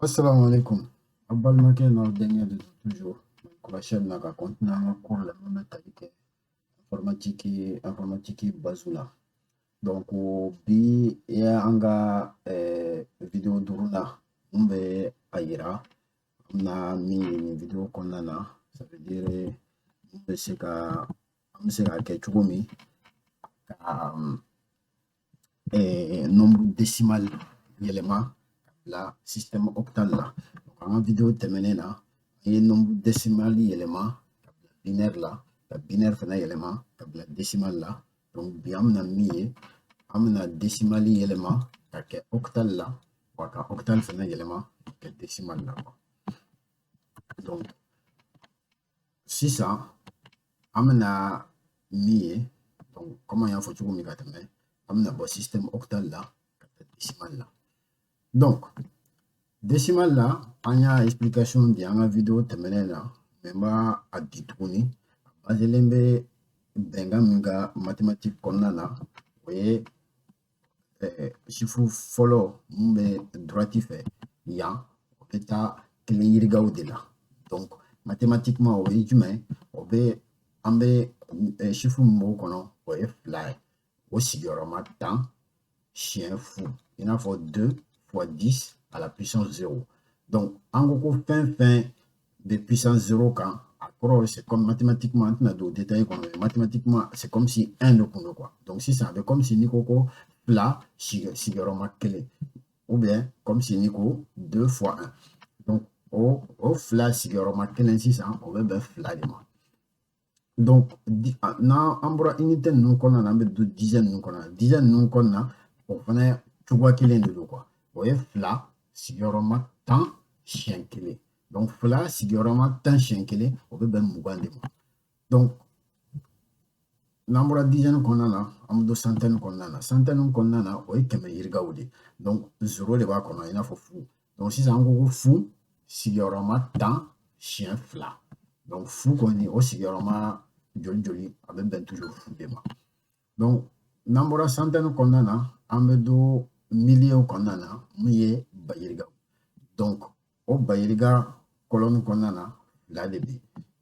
Assalamu alaikum. Abalmake na dernier de toujours. Pour la chaîne naga continue à cours la même taille informatique bazula. Donc bi ya anga vidéo duruna umbe ayira na mi vidéo konana ça veut dire umbe seka ke chugumi ka nombre décimal élément la système octal là. Donc, en vidéo terminée là, il y a un nombre décimal élément, binaire là, la binaire fait un élément, la décimal là. Donc, bien, on a mis un décimal élément, que octal là, ou octal fait un élément, que décimal là. Donc, si ça, on a mis, donc, comment il faut que vous m'y on a un système octal là, décimal là. Donc, décimal là, on y a explication de la vidéo terminée là, même à Dituni, à Zelembe Bengaminga mathématique konana, oui, chiffre follow, mbe droiti fait, ya, eta clé de là. Donc, mathématiquement, oui, on peut, chiffre mot kono, oui, fly, aussi, temps, chien fou. Il en faut 2 fois 10 à la puissance 0. Donc, en gros, fin de puissance 0 quand, c'est comme mathématiquement, mathématiquement, c'est comme si 1 de quoi. Donc, si ça veut comme si Nico là, siguroma clé. Ou bien, comme si Nico 2 fois 1. Donc, au fla siguroma clé, si ça, on veut bien fla de moi. Donc, na ambra unité nous qu'on a de dizaine nous qu'on a dizaine nous qu'on a pour faire tu vois qu'il est de quoi. Voyez fla siguroma tant chien qu'il donc fla siguroma tant chien qu'il on veut ben mougan de moi. Donc n'ambra dizaine qu'on a là am de centaine qu'on a là voyez que me yirga oudi donc zéro de bas qu'on a il a fou donc si ça en gros fou siguroma tant chien fla donc fou qu'on est au siguroma joli avec ben toujours fou de moi. Donc n'ambra centaine qu'on a là am de millions qu'on a là miye bayirga donc au bayirga colonne qu'on a là là de bi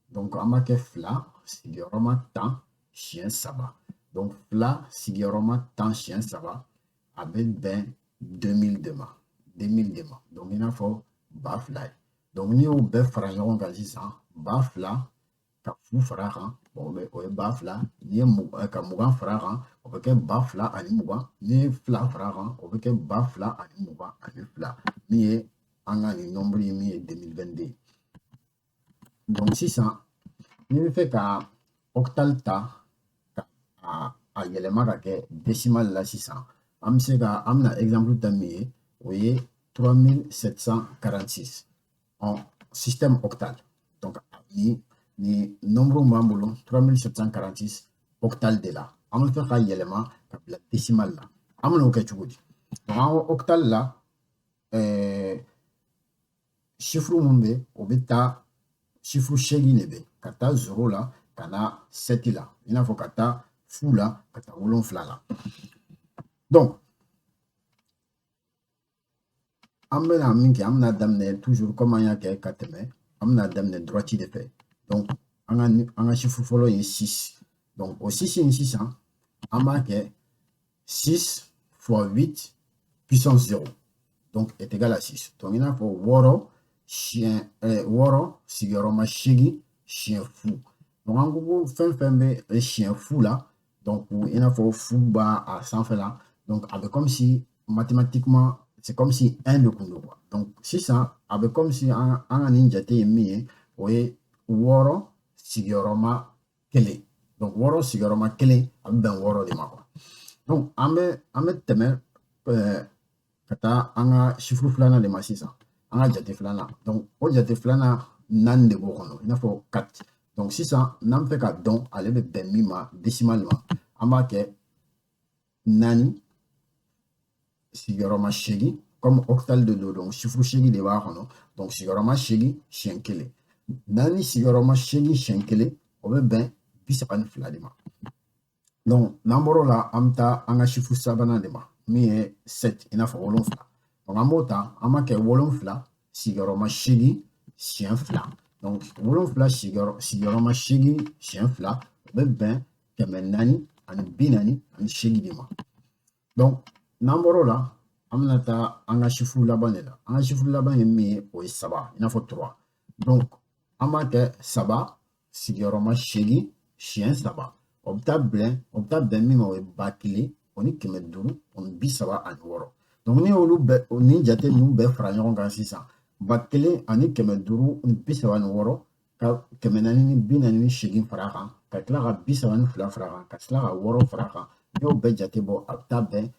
donc ama ke fla siguroma tant chien saba donc fla siguroma tant chien saba avec ben 2000 dema 2000 dema donc il a faut bafla donc ni au be fara ɲɔgɔn kan sisan bafla ka fu fara kan o ye ba fila ni ye ka mugan fara kan o bɛ kɛ ba fila ani mugan ni ye fila fara kan o bɛ kɛ ba fila ani mugan ani fila min ye an ka nin nombre ye min ye 2022 donc sisan ni bɛ fɛ ka octal ta ka a yɛlɛma ka kɛ décimal la sisan an bɛ se ka an bɛna exemple ta min ye o ye 3746 en système octal donc ni nombre m'ambolo 3746 octal de la on va faire yelema la décimal la amno ke chugudi donc octal la chiffre mumbe obeta chiffre shegi nebe kata 0 la kana 7 la ina fo kata fu la kata wolon fla la donc amena minki amna damne toujours comment ya ke kateme amna damne droiti de fait donc on a chiffre follow est 6 donc au 6 in 600 on marque 6 fois 8 puissance 0 donc est égal à 6 donc il a pour woro chien woro siguroma shigi chien fou donc en gros fin chien fou là donc il a pour fou bas à 100 fait là donc avec comme si mathématiquement c'est comme si 1 de kundo quoi donc 600 avec comme si un ninja te mis oui woro siguroma kele donc woro siguroma kele ben woro de ma quoi donc ame teme kata anga chiffre flana de ma 600 anga jate flana donc o jate flana nan de bo kono il faut 4 donc 600 nam fait ka don ale be ben mima décimalement amba ke nani siguroma shegi comme octal de do donc chiffre shegi de ba kono donc siguroma shegi chien kele nani siguroma shegi chien kele o be ben bisabani fila de ma donc n'amboro la amta anga chiffre sabana de ma mi est 7 ina fo wolon fila donc ambota ama ke wolon fila sigiyɔrɔma 8 siɲɛ 2. Donc 7 sigiyɔrɔma 8 siɲɛ 2 o bɛ bɛn 448 de ma. Donc n'an bɔr'o la an bɛna taa an ka chiffre laban de la. An ka chiffre laban ye min ye o ye 3 i n'a fɔ 3. Donc an b'a kɛ 3 sigiyɔrɔma 8 siɲɛ 3 o bɛ taa bɛn min ma o ye 1000 ani 536. Donc ni olu bɛɛ ni jate ninnu bɛɛ fara ɲɔgɔn kan sisan 1000 ani 536 ka 448 fara a kan ka tila ka 32 fara a kan ka tila ka 6 fara a kan n'i y'o bɛɛ jate bɔ a bɛ taa bɛn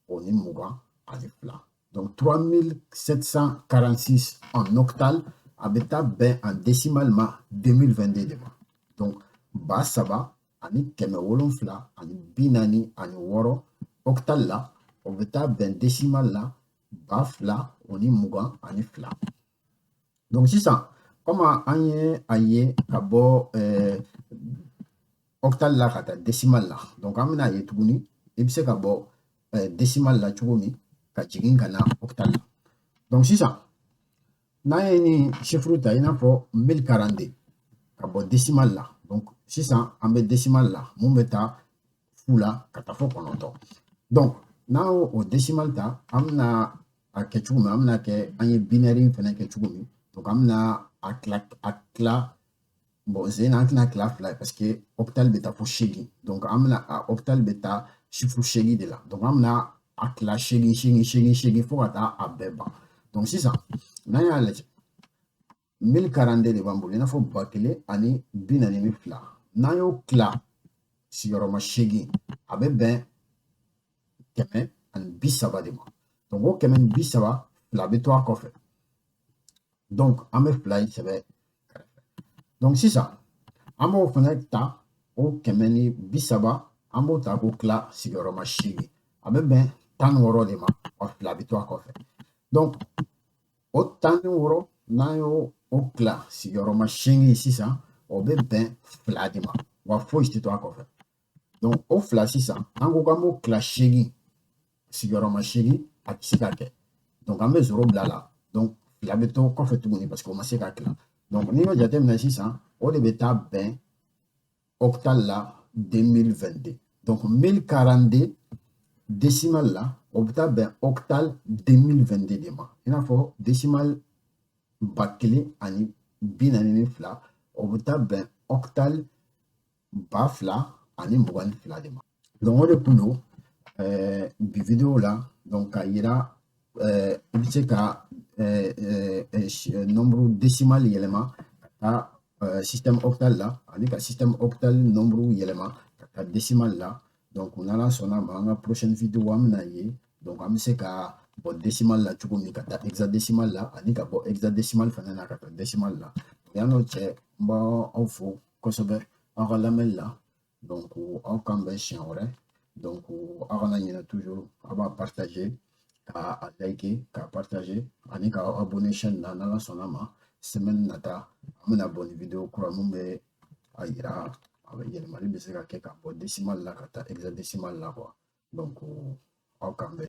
2022. Donc 3746 en octal a bɛ taa bɛn en décimal ma 2022 de ma. Donc 3,000 ani 746 octal la o bɛ taa bɛn décimal la 2022. Donc sisan comme an ye a ye ka bɔ octal la ka taa décimal la, donc an bɛna ye tuguni i bɛ se ka bɔ décimal la cogo min ka jigin ka na octal la. Donc sisan n'an ye ni chiffre ta i n'a fɔ 1042 ka bɔ décimal la, donc sisan an bɛ décimal la mun bɛ taa fu la ka taa fɔ 9. Donc n'an y'o décimal ta an bɛna a kɛ cogo min an bɛna kɛ an ye binaire in fɛnɛ kɛ cogo min, donc an bɛna a tila bon sen na an tɛna tila 2 ye parce que octal bɛ taa fo 8, donc an bɛna a octal bɛ taa chiffre 8 de la, donc an bɛna a tila 8 fo ka taa a bɛɛ ban. Donc sisan n'an y'a lajɛ 1042 de b'an bolo i n'a fɔ 1000 ani 42. N'an y'o tila sigiyɔrɔma 8 a bɛ bɛn 130 de ma. Donc o 130 fila bɛ to a kɔfɛ. Donc an bɛ fila in sɛbɛn kɛrɛfɛ. Donc sisan an b'o fana ta o 130 an b'o ta k'o tila sigiyɔrɔma 8 a bɛ bɛn 16 de ma wa fila bɛ to a kɔfɛ. Donc o 16 n'an y'o tila sigiyɔrɔma 8 sisan o bɛ bɛn 2 de ma wa foyi tɛ to a kɔfɛ. Donc o 2 sisan an ko k'an b'o tila 8 sigiyɔrɔma 8 a tɛ se ka kɛ. Donc an bɛ 0 bila a la. Donc fila bɛ to kɔfɛ tuguni parce que o ma se ka tila. Donc n'i y'o jateminɛ sisan o de bɛ taa bɛn octal la 2022. Donc 1042 décimal la o bɛ taa bɛn octal 2022 de ma. I n'a fɔ décimal 1000 ani 42 o bɛ taa bɛn octal 2000 ani 22 de ma. Donc o de kun don bi video la, donc k'a yira i bɛ se ka nombre décimal yɛlɛma ka taa système octal la ani ka système octal nombre yɛlɛma ka taa décimal la. Donc n'Ala sɔnna ma an ka prochaine video an bɛna ye donc an bɛ se ka bɔ décimal la cogo min ka taa hexadécimal la ani ka bɔ hexadécimal fana na ka taa décimal la. Yan n'o cɛ n b'aw fo kosɛbɛ aw ka lamɛnni la, donc aw k'an bɛn siɲɛ wɛrɛ. Donc aw kana ɲinɛ toujours aw b'a partager k'a liker k'a partager ani k'aw abonner chaîne na n'Ala sɔnna ma semaine nata an bɛna bɔ ni video kura mun bɛ a yira yɛlɛmali bɛ se ka kɛ ka bɔ décimal la ka taa hexadécimal la quoi. Donc aw k'an bɛn.